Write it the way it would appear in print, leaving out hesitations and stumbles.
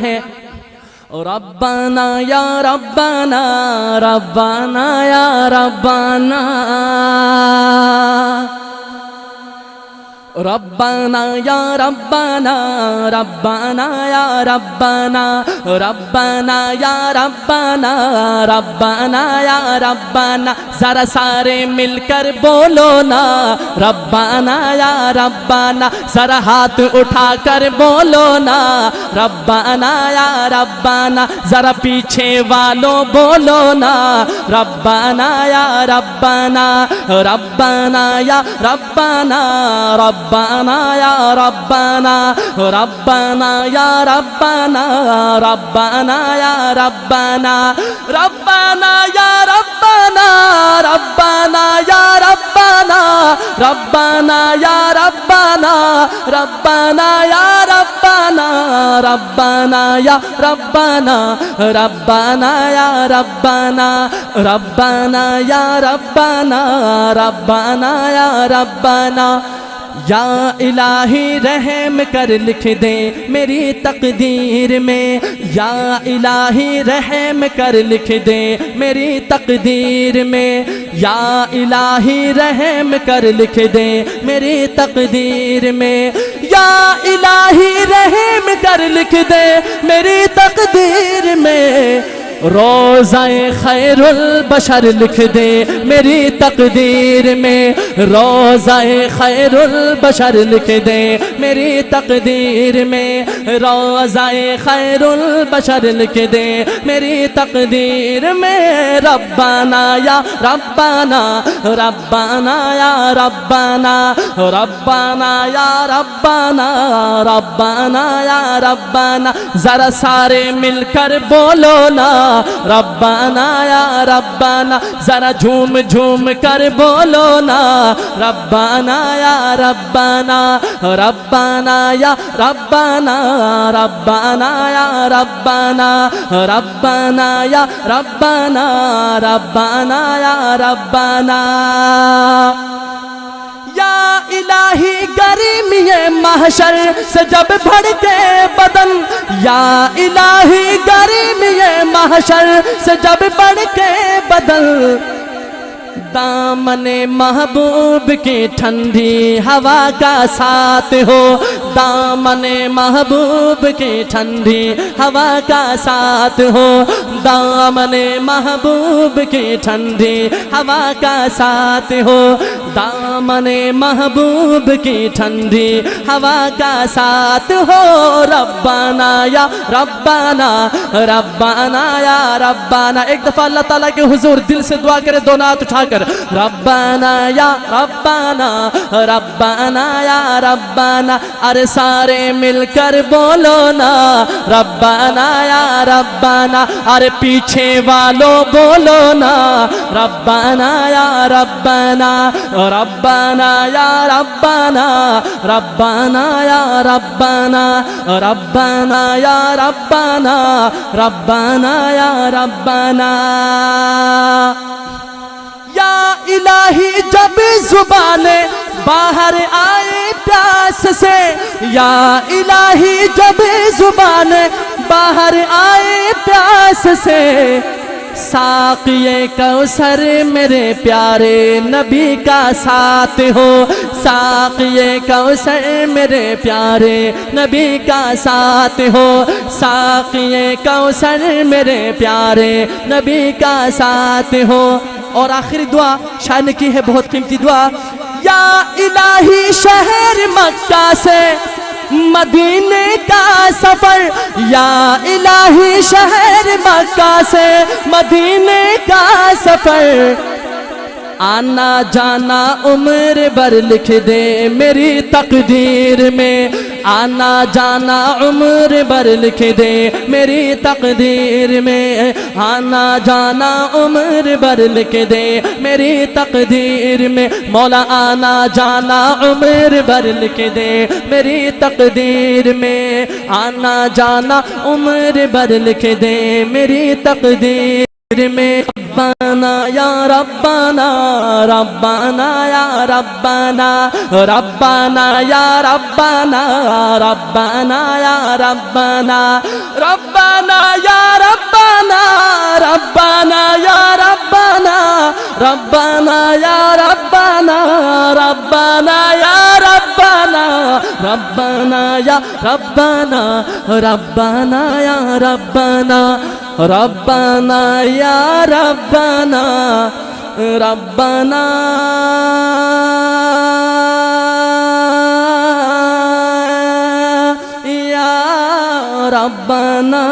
है रब्बाना या रब्बाना रब्बाना या रब्बाना रब्बाना या रब्बाना रब्बाना या रब्बाना रब्बाना या रब्बाना रब्बाना या रब्बाना जरा सारे मिलकर बोलो ना रब्बाना या रब्बाना जरा हाथ उठाकर बोलो ना रब्बाना या रब्बाना जरा पीछे वालों बोलो ना रब्बाना या रब्बाना रब्बाना या रब्बाना रब्बाना या रब्बाना रब्बाना या रब्बाना रब्बाना या रब्बाना रब्बाना या रब्बाना रब्बाना या रब्बाना रब्बाना या रब्बाना रब्बाना या रब्बाना रब्बाना या रब्बाना रब्बाना या रब्बाना रब्बाना या रब्बाना रब्बाना या रब्बाना या इलाही रहम कर लिख दे मेरी तकदीर में या इलाही रहम कर लिख दे मेरी तकदीर में या इलाही रहम कर लिख दे मेरी तकदीर में या इलाही रहम कर लिख दे मेरी तकदीर में रोज़ाए खैरुल बशर लिख दे मेरी तकदीर में रोज़ाए खैरुल बशर लिख दे मेरी तकदीर में रोज़ाए खैरुल बशर लिख दे मेरी तकदीर में रब्बाना या रब्बाना रब्बाना या रब्बाना रब्बाना या रब्बाना रब्बाना या रब्बाना जरा सारे मिलकर बोलो ना रब्बाना या रब्बाना जरा झूम झूम कर बोलो ना रब्बाना या रब्बाना रब्बाना या रब्बाना रब्बाना या रब्बाना रब्बाना या रब्बाना रब्बाना या रब्बाना या इलाही गर्मी महशर से जब भड़के बदन या इलाही गर्मी महशर से जब भड़के बदन दामने महबूब की ठंडी हवा का साथ हो दामने महबूब की ठंडी हवा का साथ हो दामने महबूब की ठंडी हवा का साथ हो दामने महबूब की ठंडी हवा का साथ हो रब्बाना या रब्बाना रब्बाना या रब्बाना एक दफा अल्लाह ताला के हुजूर दिल से दुआ करे दोनों हाथ उठाकर रब्बाना या रब्बाना रब्बाना या रब्बाना अरे सारे मिलकर बोलो ना रब्बाना या रब्बाना अरे पीछे वालों बोलो ना रब्बाना या रब्बाना रब्बाना या रब्बाना रब्बाना या रब्बाना रब्बाना या रब्बाना रब्बाना या रब्बाना या इलाही जब जुबाने बाहर आए प्यास से या इलाही जब जुबाने बाहर आए प्यास से साक़िए कौसर मेरे प्यारे नबी का साथ हो साक़िए कौसर मेरे प्यारे नबी का साथ हो साक़िए कौसर मेरे प्यारे नबी का साथ हो और आखिरी दुआ शाह ने की है बहुत कीमती दुआ या इलाही शहर मक्का से मदीने का सफर या इलाही शहर मक्का से मदीने का सफर आना जाना उम्र भर लिख दे मेरी तकदीर में आना जाना उम्र भर लिख दे मेरी तकदीर में आना जाना उम्र भर लिख दे मेरी तकदीर में मौला आना जाना उम्र भर लिख दे मेरी तकदीर में आना जाना उम्र भर लिख दे मेरी तकदीर में रब्बाना या रब्बाना, रब्बाना या रब्बाना, रब्बाना या रब्बाना, रब्बाना या रब्बाना, रब्बाना या रब्बाना, रब्बाना या रब्बाना, रब्बाना या रब्बाना, रब्बाना या रब्बाना, रब्बाना या रब्बाना, रब्बाना या रब्बाना, रब्बाना या रब्बाना, रब्बाना या रब्बाना।